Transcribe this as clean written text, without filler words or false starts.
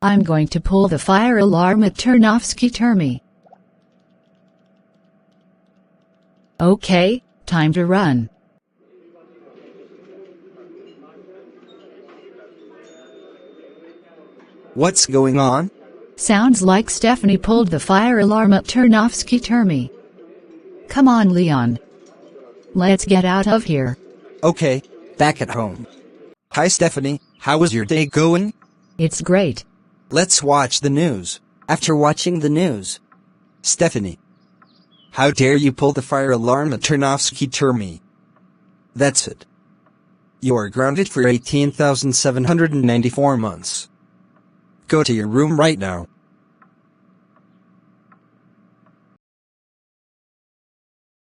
I'm going to pull the fire alarm at Tarnowskie Termy. Okay, time to run. What's going on? Sounds like Stephanie pulled the fire alarm at Tarnowskie Termy. Come on, Leon. Let's get out of here. Okay, back at home. Hi Stephanie, how was your day going? It's great. Let's watch the news. After watching the news. Stephanie. How dare you pull the fire alarm at Tarnowskie Termy? That's it. You are grounded for 18,794 months. Go to your room right now.